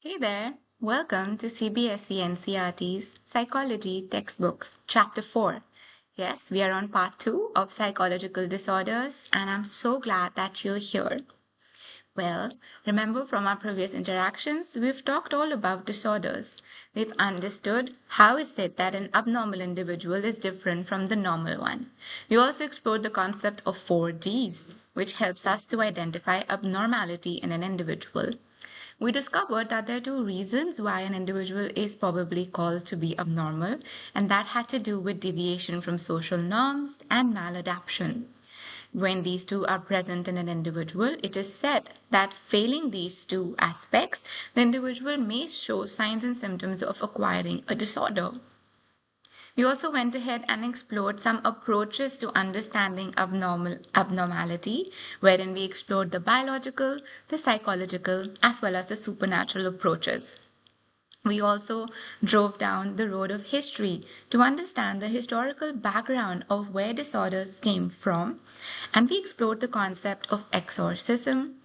Hey there, welcome to CBSE NCERT's Psychology Textbooks, Chapter 4. Yes, we are on part 2 of psychological disorders, and I'm so glad that you're here. Well, remember from our previous interactions, we've talked all about disorders. We've understood how is it that an abnormal individual is different from the normal one. We also explored the concept of 4Ds, which helps us to identify abnormality in an individual. We discovered that there are two reasons why an individual is probably called to be abnormal, and that had to do with deviation from social norms and maladaptation. When these two are present in an individual, it is said that failing these two aspects, the individual may show signs and symptoms of acquiring a disorder. We also went ahead and explored some approaches to understanding abnormality, wherein we explored the biological, the psychological, as well as the supernatural approaches. We also drove down the road of history to understand the historical background of where disorders came from, and we explored the concept of exorcism,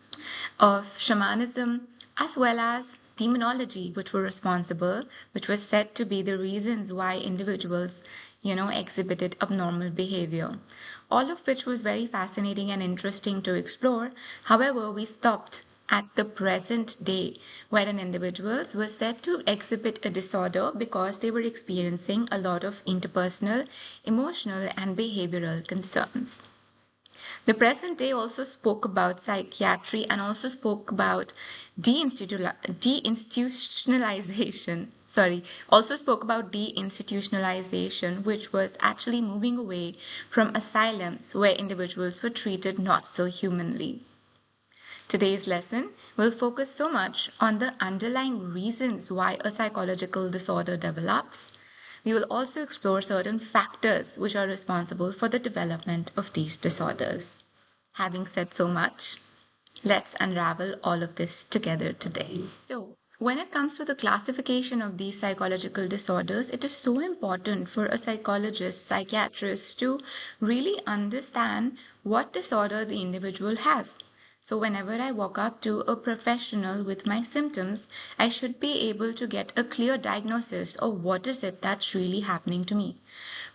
of shamanism, as well as demonology, which was said to be the reasons why individuals, exhibited abnormal behavior. All of which was very fascinating and interesting to explore. However, we stopped at the present day, wherein individuals were said to exhibit a disorder because they were experiencing a lot of interpersonal, emotional, and behavioral concerns. The present day also spoke about psychiatry and also spoke about deinstitutionalization. Also spoke about deinstitutionalization, which was actually moving away from asylums where individuals were treated not so humanly. Today's lesson will focus so much on the underlying reasons why a psychological disorder develops. We will also explore certain factors which are responsible for the development of these disorders. Having said so much, let's unravel all of this together today. So, when it comes to the classification of these psychological disorders, it is so important for a psychologist, psychiatrist to really understand what disorder the individual has. So, whenever I walk up to a professional with my symptoms, I should be able to get a clear diagnosis of what is it that's really happening to me.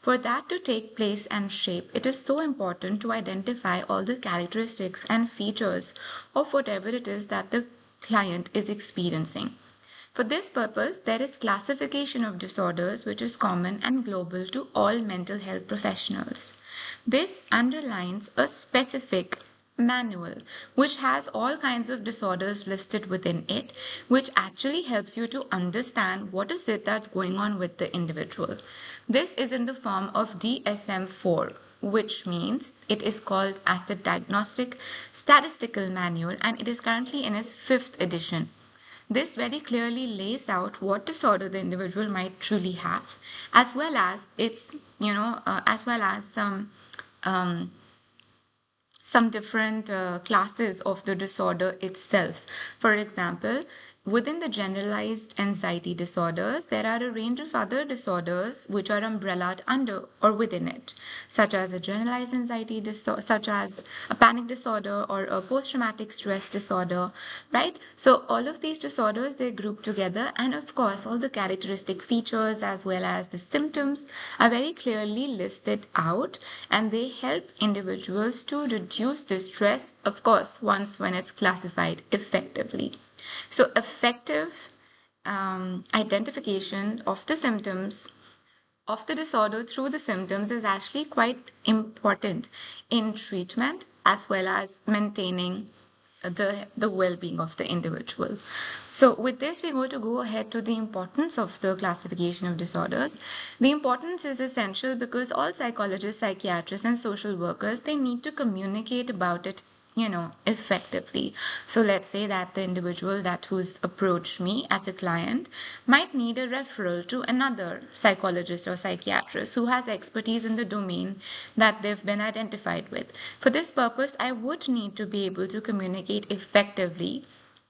For that to take place and shape, it is so important to identify all the characteristics and features of whatever it is that the client is experiencing. For this purpose, there is classification of disorders which is common and global to all mental health professionals. This underlines a specific manual which has all kinds of disorders listed within it, which actually helps you to understand what is it that's going on with the individual. This is in the form of DSM-4, which means it is called as the Diagnostic Statistical Manual, and it is currently in its 5th edition. This very clearly lays out what disorder the individual might truly have, as well as some different classes of the disorder itself. For example, within the generalized anxiety disorders, there are a range of other disorders which are umbrellaed under or within it, such as a generalized anxiety disorder, such as a panic disorder or a post-traumatic stress disorder, right? So all of these disorders, they group together, and of course, all the characteristic features as well as the symptoms are very clearly listed out, and they help individuals to reduce the stress, of course, once when it's classified effectively. So effective identification of the symptoms of the disorder through the symptoms is actually quite important in treatment as well as maintaining the well-being of the individual. So with this, we're going to go ahead to the importance of the classification of disorders. The importance is essential because all psychologists, psychiatrists, and social workers, they need to communicate about it effectively. So let's say that the individual who's approached me as a client might need a referral to another psychologist or psychiatrist who has expertise in the domain that they've been identified with. For this purpose, I would need to be able to communicate effectively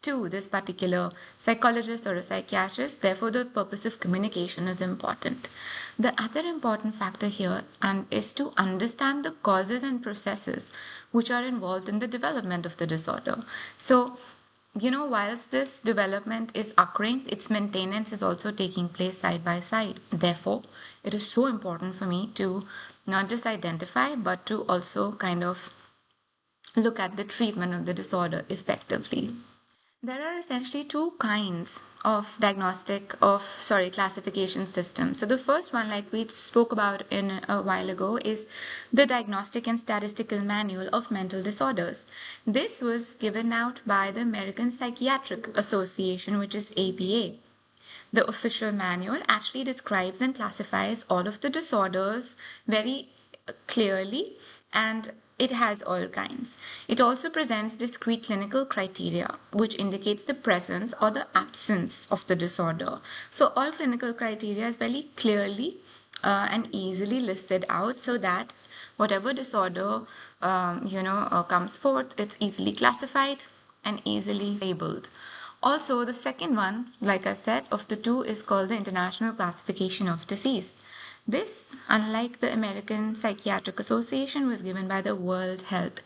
to this particular psychologist or a psychiatrist. Therefore, the purpose of communication is important. The other important factor here is to understand the causes and processes which are involved in the development of the disorder. So, whilst this development is occurring, its maintenance is also taking place side by side. Therefore, it is so important for me to not just identify, but to also kind of look at the treatment of the disorder effectively. There are essentially two kinds of classification systems. So the first one, like we spoke about in a while ago, is the Diagnostic and Statistical Manual of Mental Disorders. This was given out by the American Psychiatric Association, which is APA. The official manual actually describes and classifies all of the disorders very clearly, and it has all kinds. It also presents discrete clinical criteria, which indicates the presence or the absence of the disorder. So all clinical criteria is very clearly and easily listed out, so that whatever disorder comes forth, it's easily classified and easily labeled. Also, the second one, like I said, of the two is called the International Classification of Disease. This, unlike the American Psychiatric Association, was given by the World Health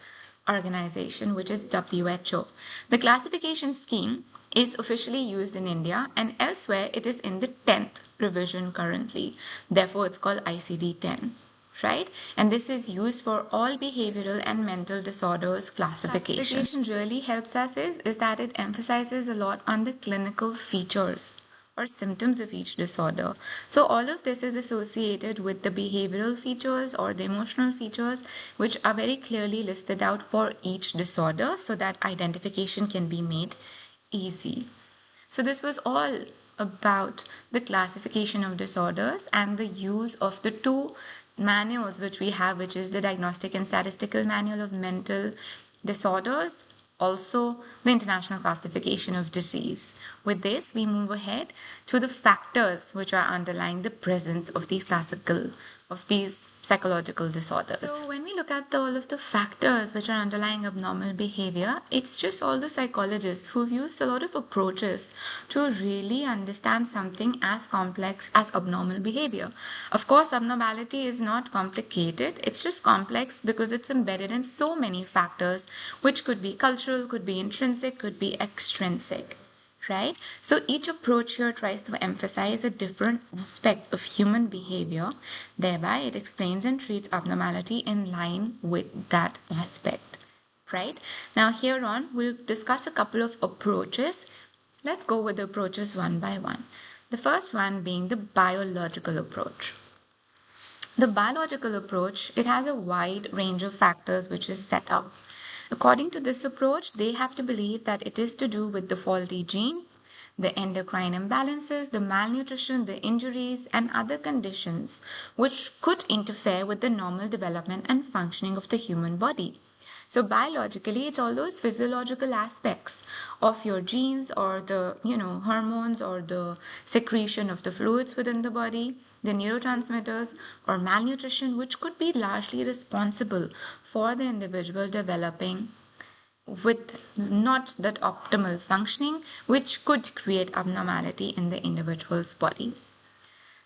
Organization, which is WHO. The classification scheme is officially used in India, and elsewhere it is in the 10th revision currently. Therefore, it's called ICD-10. Right? And this is used for all behavioral and mental disorders classification. Classification really helps us is that it emphasizes a lot on the clinical features or symptoms of each disorder. So all of this is associated with the behavioral features or the emotional features, which are very clearly listed out for each disorder, so that identification can be made easy. So this was all about the classification of disorders and the use of the two manuals which we have, which is the Diagnostic and Statistical Manual of Mental Disorders, also the International Classification of Disease. With this, we move ahead to the factors which are underlying the presence of these psychological disorders. So when we look at all of the factors which are underlying abnormal behavior, it's just all the psychologists who've used a lot of approaches to really understand something as complex as abnormal behavior. Of course, abnormality is not complicated. It's just complex because it's embedded in so many factors, which could be cultural, could be intrinsic, could be extrinsic. Right? So each approach here tries to emphasize a different aspect of human behavior. Thereby, it explains and treats abnormality in line with that aspect. Right? Now, here on, we'll discuss a couple of approaches. Let's go with the approaches one by one. The first one being the biological approach. The biological approach, it has a wide range of factors which is set up. According to this approach, they have to believe that it is to do with the faulty gene, the endocrine imbalances, the malnutrition, the injuries, and other conditions which could interfere with the normal development and functioning of the human body. So biologically, it's all those physiological aspects of your genes or the, hormones or the secretion of the fluids within the body, the neurotransmitters or malnutrition, which could be largely responsible for the individual developing with not that optimal functioning, which could create abnormality in the individual's body.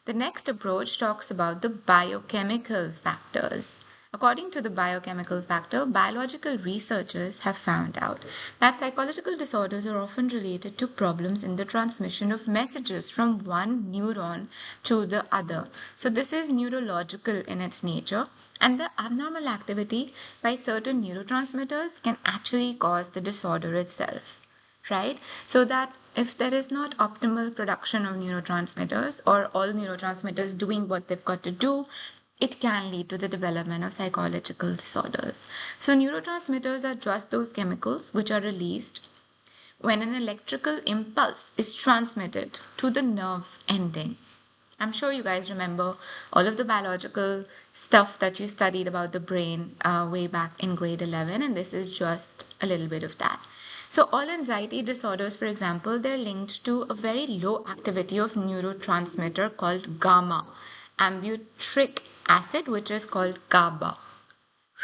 The next approach talks about the biochemical factors. According to the biochemical factor, biological researchers have found out that psychological disorders are often related to problems in the transmission of messages from one neuron to the other. So this is neurological in its nature, and the abnormal activity by certain neurotransmitters can actually cause the disorder itself. Right? So that if there is not optimal production of neurotransmitters or all neurotransmitters doing what they've got to do, it can lead to the development of psychological disorders. So neurotransmitters are just those chemicals which are released when an electrical impulse is transmitted to the nerve ending. I'm sure you guys remember all of the biological stuff that you studied about the brain way back in grade 11, and this is just a little bit of that. So all anxiety disorders, for example, they're linked to a very low activity of neurotransmitter called gamma ambutric acid, which is called GABA,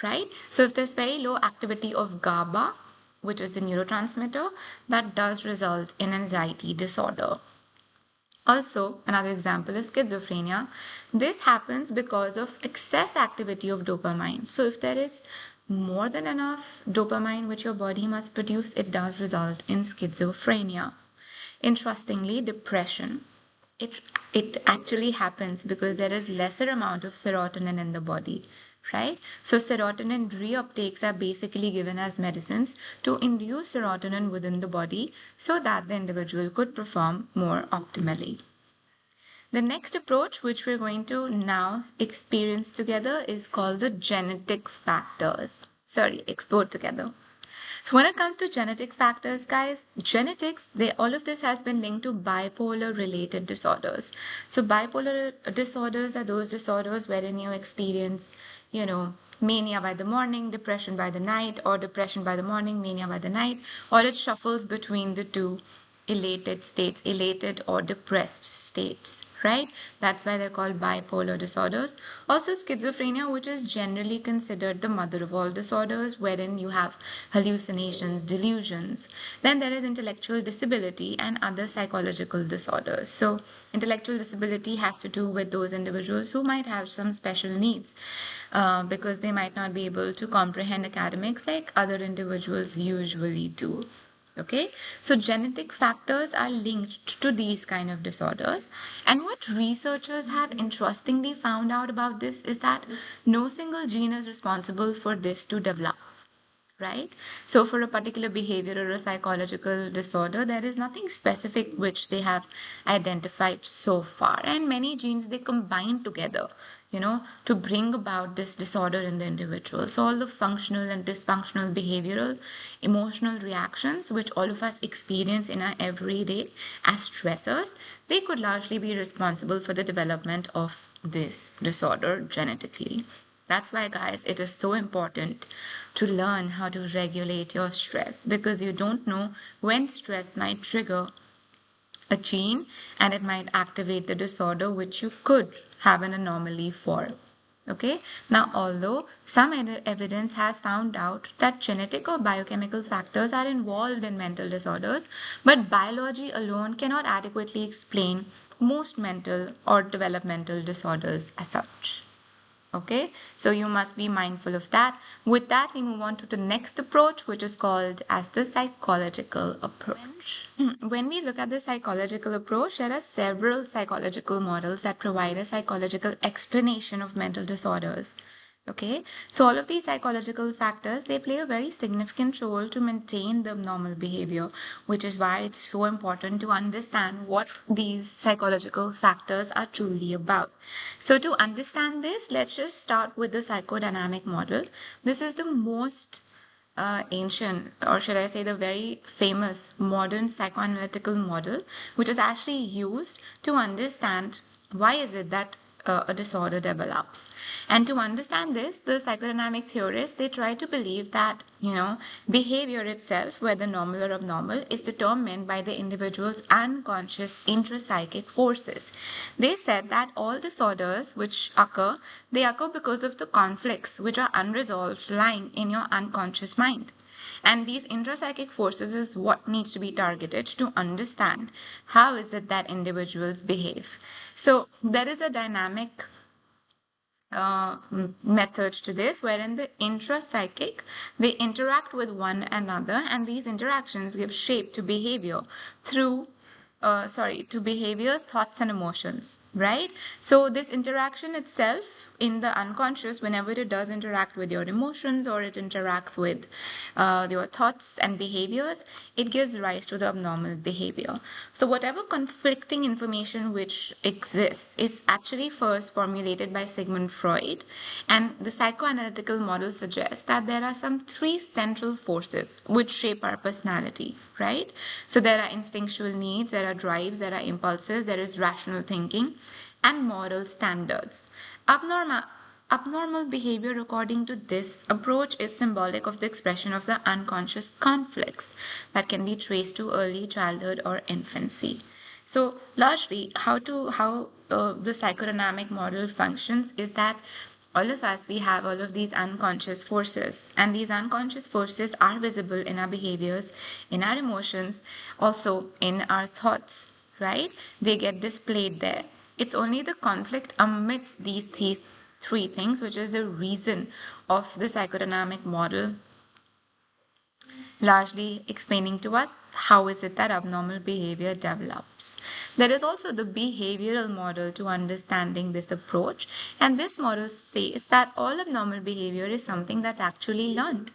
right? So if there's very low activity of GABA, which is the neurotransmitter, that does result in anxiety disorder. Also, another example is schizophrenia. This happens because of excess activity of dopamine. So if there is more than enough dopamine which your body must produce, it does result in schizophrenia. Interestingly, depression, it it actually happens because there is lesser amount of serotonin in the body, right? So serotonin reuptakes are basically given as medicines to induce serotonin within the body so that the individual could perform more optimally. The next approach, which we're going to now experience together, is called the genetic factors. Sorry, explore together. So when it comes to genetic factors, guys, genetics, all of this has been linked to bipolar related disorders. So bipolar disorders are those disorders wherein you experience, mania by the morning, depression by the night, or depression by the morning, mania by the night, or it shuffles between the two elated states, elated or depressed states, right? That's why they're called bipolar disorders. Also, schizophrenia, which is generally considered the mother of all disorders, wherein you have hallucinations, delusions. Then there is intellectual disability and other psychological disorders. So, intellectual disability has to do with those individuals who might have some special needs because they might not be able to comprehend academics like other individuals usually do. Okay, so genetic factors are linked to these kind of disorders, and what researchers have interestingly found out about this is that no single gene is responsible for this to develop, right? So for a particular behavior or a psychological disorder, there is nothing specific which they have identified so far. And many genes they combine together, to bring about this disorder in the individual. So all the functional and dysfunctional behavioral, emotional reactions which all of us experience in our everyday as stressors, they could largely be responsible for the development of this disorder genetically. That's why, guys, it is so important to learn how to regulate your stress because you don't know when stress might trigger a gene and it might activate the disorder which you could have an anomaly for. Okay, now although some evidence has found out that genetic or biochemical factors are involved in mental disorders, but biology alone cannot adequately explain most mental or developmental disorders as such. Okay, so you must be mindful of that. With that, we move on to the next approach, which is called as the psychological approach. When we look at the psychological approach, there are several psychological models that provide a psychological explanation of mental disorders. Okay, so all of these psychological factors they play a very significant role to maintain the normal behavior, which is why it's so important to understand what these psychological factors are truly about. So to understand this, let's just start with the psychodynamic model. This is the most ancient, or should I say, the very famous modern psychoanalytical model, which is actually used to understand why is it that a disorder develops. And to understand this, the psychodynamic theorists they try to believe that behavior itself, whether normal or abnormal, is determined by the individual's unconscious intrapsychic forces. They said that all disorders which occur, they occur because of the conflicts which are unresolved lying in your unconscious mind. And these intrapsychic forces is what needs to be targeted to understand how is it that individuals behave. So there is a dynamic method to this wherein the intrapsychic they interact with one another and these interactions give shape to behavior through to behaviors, thoughts, and emotions, right? So, this interaction itself in the unconscious, whenever it does interact with your emotions or it interacts with your thoughts and behaviors, it gives rise to the abnormal behavior. So, whatever conflicting information which exists is actually first formulated by Sigmund Freud, and the psychoanalytical model suggests that there are some three central forces which shape our personality, right? So there are instinctual needs, there are drives, there are impulses, there is rational thinking, and moral standards. Abnormal behavior, according to this approach, is symbolic of the expression of the unconscious conflicts that can be traced to early childhood or infancy. So, largely, how the psychodynamic model functions is that all of us we have all of these unconscious forces, and these unconscious forces are visible in our behaviors, in our emotions, also in our thoughts, right? They get displayed there. It's only the conflict amidst these three things, which is the reason of the psychodynamic model largely explaining to us how is it that abnormal behavior develops. There is also the behavioral model to understanding this approach, and this model says that all abnormal behavior is something that's actually learned.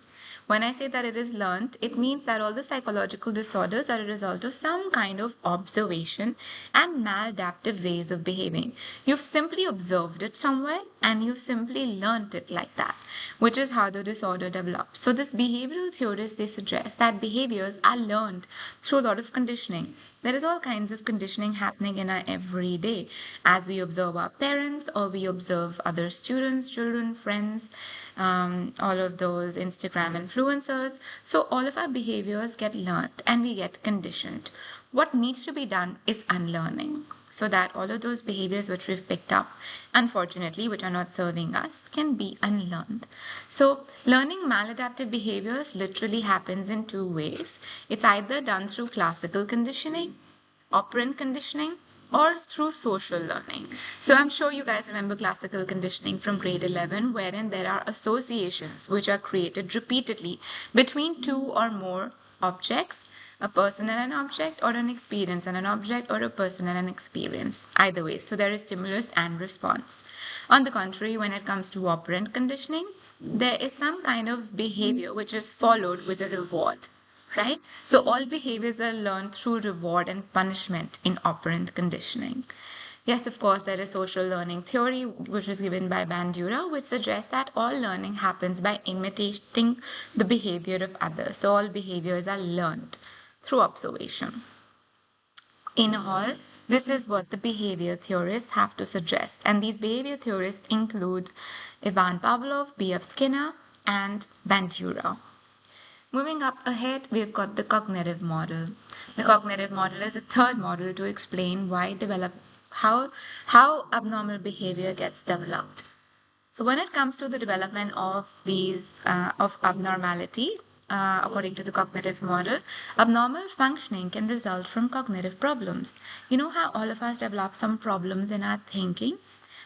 When I say that it is learned, it means that all the psychological disorders are a result of some kind of observation and maladaptive ways of behaving. You've simply observed it somewhere and you've simply learned it like that, which is how the disorder develops. So, this behavioral theorists, they suggest that behaviors are learned through a lot of conditioning. There is all kinds of conditioning happening in our everyday as we observe our parents or we observe other students, children, friends, all of those Instagram influencers. So all of our behaviors get learned and we get conditioned. What needs to be done is unlearning so that all of those behaviors which we've picked up, unfortunately, which are not serving us, can be unlearned. So learning maladaptive behaviors literally happens in two ways. It's either done through classical conditioning, operant conditioning, or through social learning. So I'm sure you guys remember classical conditioning from grade 11, wherein there are associations which are created repeatedly between two or more objects, a person and an object, or an experience and an object, or a person and an experience. Either way, so there is stimulus and response. On the contrary, when it comes to operant conditioning, there is some kind of behavior which is followed with a reward, right? So all behaviors are learned through reward and punishment in operant conditioning. Yes, of course, there is social learning theory, which is given by Bandura, which suggests that all learning happens by imitating the behavior of others. So all behaviors are learned through observation. In all, this is what the behavior theorists have to suggest. And these behavior theorists include Ivan Pavlov, B.F. Skinner, and Bandura. Moving up ahead, we've got the cognitive model. The cognitive model is a third model to explain how abnormal behavior gets developed. So when it comes to the development of of abnormality, according to the cognitive model, abnormal functioning can result from cognitive problems. You know how all of us develop some problems in our thinking?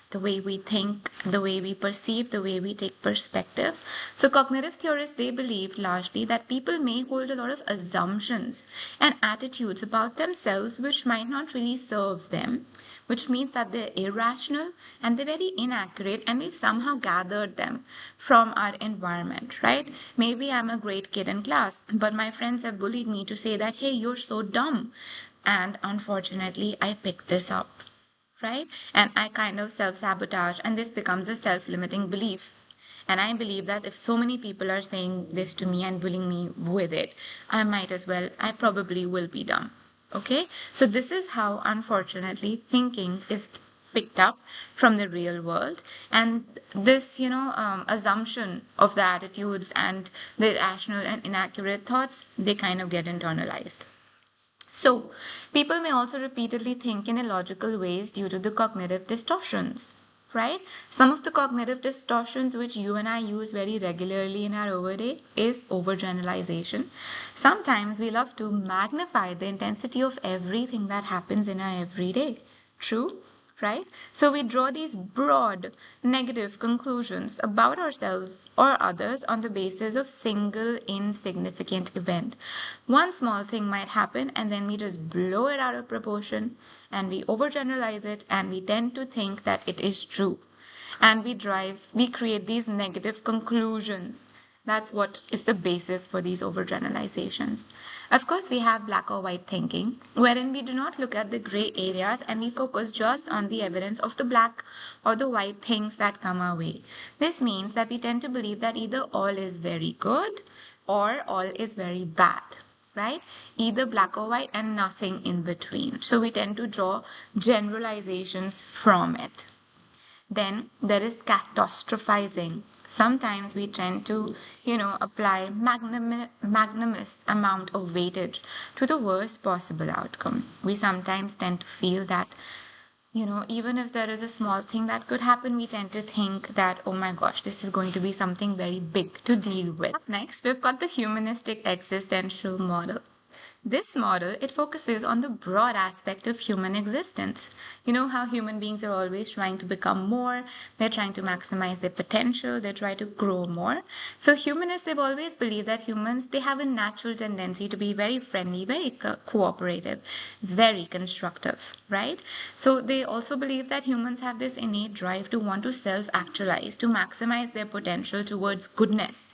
The way we think, the way we perceive, the way we take perspective. So cognitive theorists, they believe largely that people may hold a lot of assumptions and attitudes about themselves which might not really serve them, which means that they're irrational and they're very inaccurate, and we've somehow gathered them from our environment, right? Maybe I'm a great kid in class, but my friends have bullied me to say that, hey, you're so dumb. And unfortunately, I picked this up, right? And I kind of self-sabotage, and this becomes a self-limiting belief. And I believe that if so many people are saying this to me and bullying me with it, I probably will be dumb. Okay? So this is how, unfortunately, thinking is picked up from the real world. And this, assumption of the attitudes and the irrational and inaccurate thoughts, they kind of get internalized. So, people may also repeatedly think in illogical ways due to the cognitive distortions, right? Some of the cognitive distortions which you and I use very regularly in our overday is overgeneralization. Sometimes we love to magnify the intensity of everything that happens in our everyday. True? Right? So we draw these broad negative conclusions about ourselves or others on the basis of single insignificant event. One small thing might happen and then we just blow it out of proportion and we overgeneralize it and we tend to think that it is true. And we create these negative conclusions. That's what is the basis for these overgeneralizations. Of course, we have black or white thinking, wherein we do not look at the gray areas and we focus just on the evidence of the black or the white things that come our way. This means that we tend to believe that either all is very good or all is very bad, right? Either black or white and nothing in between. So we tend to draw generalizations from it. Then there is catastrophizing. Sometimes we tend to, apply magnanimous amount of weightage to the worst possible outcome. We sometimes tend to feel that, even if there is a small thing that could happen, we tend to think that, oh my gosh, this is going to be something very big to deal with. Up next, we've got the humanistic existential model. This model, it focuses on the broad aspect of human existence. You know how human beings are always trying to become more, they're trying to maximize their potential, they try to grow more. So humanists, they've always believed that humans, they have a natural tendency to be very friendly, very cooperative, very constructive, right? So they also believe that humans have this innate drive to want to self-actualize, to maximize their potential towards goodness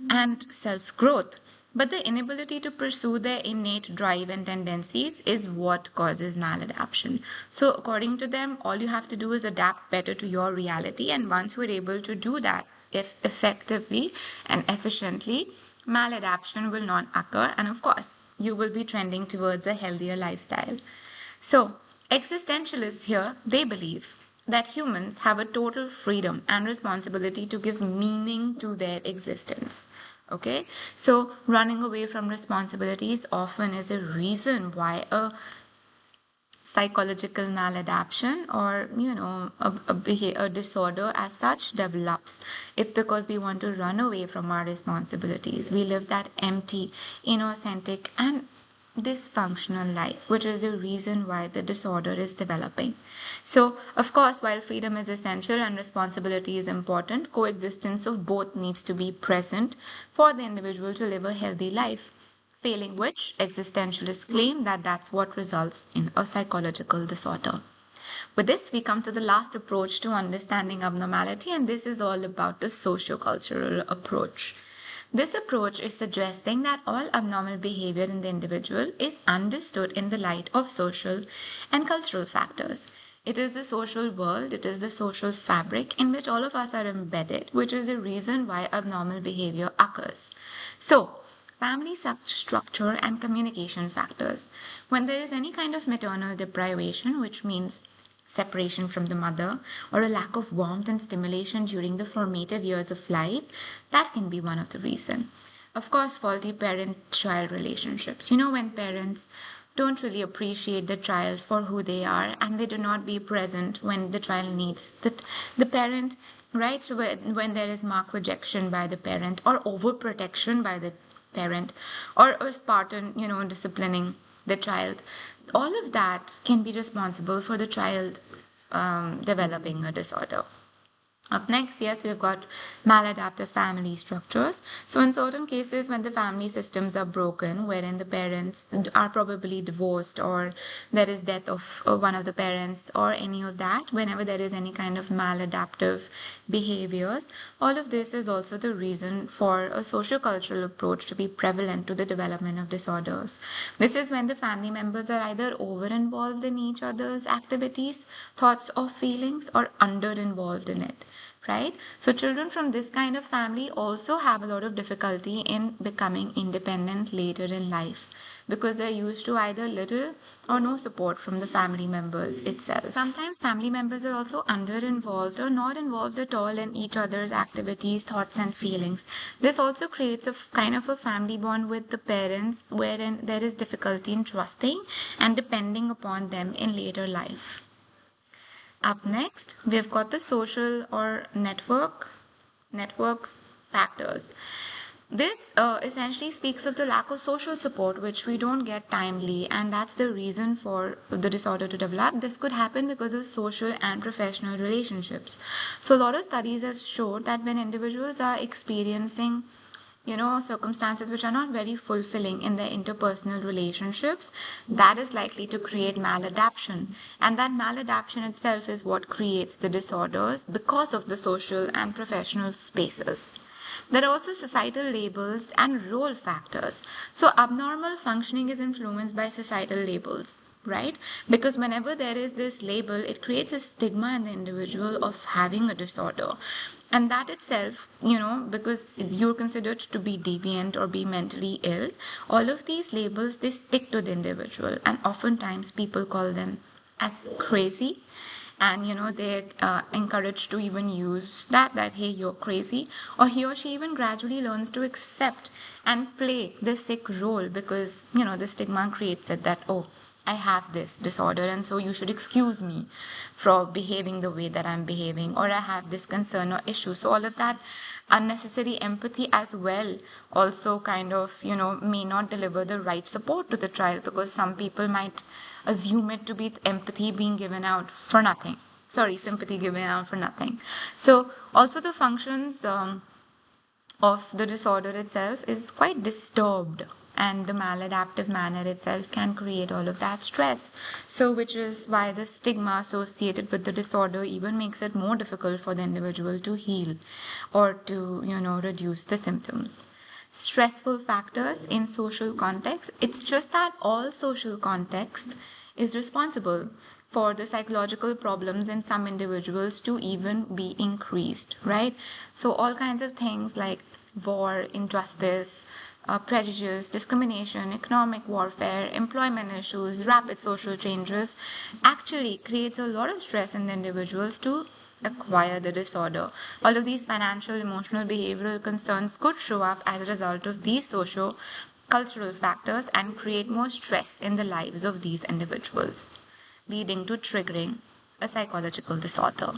and self growth. But the inability to pursue their innate drive and tendencies is what causes maladaptation. So, according to them, all you have to do is adapt better to your reality. And once we're able to do that, if effectively and efficiently, maladaptation will not occur. And of course, you will be trending towards a healthier lifestyle. So, existentialists here, they believe that humans have a total freedom and responsibility to give meaning to their existence. Okay, so running away from responsibilities often is a reason why a psychological maladaptation or a disorder as such develops. It's because we want to run away from our responsibilities. We live that empty, inauthentic, and dysfunctional life, which is the reason why the disorder is developing. So, of course, while freedom is essential and responsibility is important, coexistence of both needs to be present for the individual to live a healthy life. Failing which, existentialists claim that that's what results in a psychological disorder. With this, we come to the last approach to understanding abnormality, and this is all about the sociocultural approach. This approach is suggesting that all abnormal behavior in the individual is understood in the light of social and cultural factors. It is the social world, it is the social fabric in which all of us are embedded, which is the reason why abnormal behavior occurs. So, family structure and communication factors. When there is any kind of maternal deprivation, which means separation from the mother, or a lack of warmth and stimulation during the formative years of life, that can be one of the reasons. Of course, faulty parent-child relationships. You know, when parents don't really appreciate the child for who they are and they do not be present when the child needs the parent, right? So when there is marked rejection by the parent or overprotection by the parent or Spartan, disciplining the child, all of that can be responsible for the child developing a disorder. Up next, yes, we've got maladaptive family structures. So, in certain cases, when the family systems are broken, wherein the parents are probably divorced or there is death of one of the parents or any of that, whenever there is any kind of maladaptive behaviors, all of this is also the reason for a sociocultural approach to be prevalent to the development of disorders. This is when the family members are either over involved in each other's activities, thoughts, or feelings, or under involved in it, right? So children from this kind of family also have a lot of difficulty in becoming independent later in life because they're used to either little or no support from the family members itself. Sometimes family members are also under involved or not involved at all in each other's activities, thoughts, and feelings. This also creates a kind of a family bond with the parents wherein there is difficulty in trusting and depending upon them in later life. Up next, we've got the social or networks factors. This essentially speaks of the lack of social support, which we don't get timely, and that's the reason for the disorder to develop. This could happen because of social and professional relationships. So, a lot of studies have showed that when individuals are experiencing circumstances which are not very fulfilling in their interpersonal relationships, that is likely to create maladaptation. And that maladaptation itself is what creates the disorders because of the social and professional spaces. There are also societal labels and role factors. So, abnormal functioning is influenced by societal labels, right? Because whenever there is this label, it creates a stigma in the individual of having a disorder. And that itself, because you're considered to be deviant or be mentally ill, all of these labels, they stick to the individual. And oftentimes people call them as crazy, and they're encouraged to even use that hey, you're crazy, or he or she even gradually learns to accept and play the sick role because the stigma creates it that, oh, I have this disorder, and so you should excuse me for behaving the way that I'm behaving, or I have this concern or issue. So all of that unnecessary empathy as well also kind of, may not deliver the right support to the child, because some people might assume it to be empathy being given out for nothing. Sorry, sympathy given out for nothing. So also the functions of the disorder itself is quite disturbed, and the maladaptive manner itself can create all of that stress. So which is why the stigma associated with the disorder even makes it more difficult for the individual to heal or to reduce the symptoms. Stressful factors in social context, it's just that all social context is responsible for the psychological problems in some individuals to even be increased, right? So all kinds of things like war, injustice, prejudice, discrimination, economic warfare, employment issues, rapid social changes actually creates a lot of stress in the individuals to acquire the disorder. All of these financial, emotional, behavioral concerns could show up as a result of these socio cultural factors and create more stress in the lives of these individuals, leading to triggering a psychological disorder.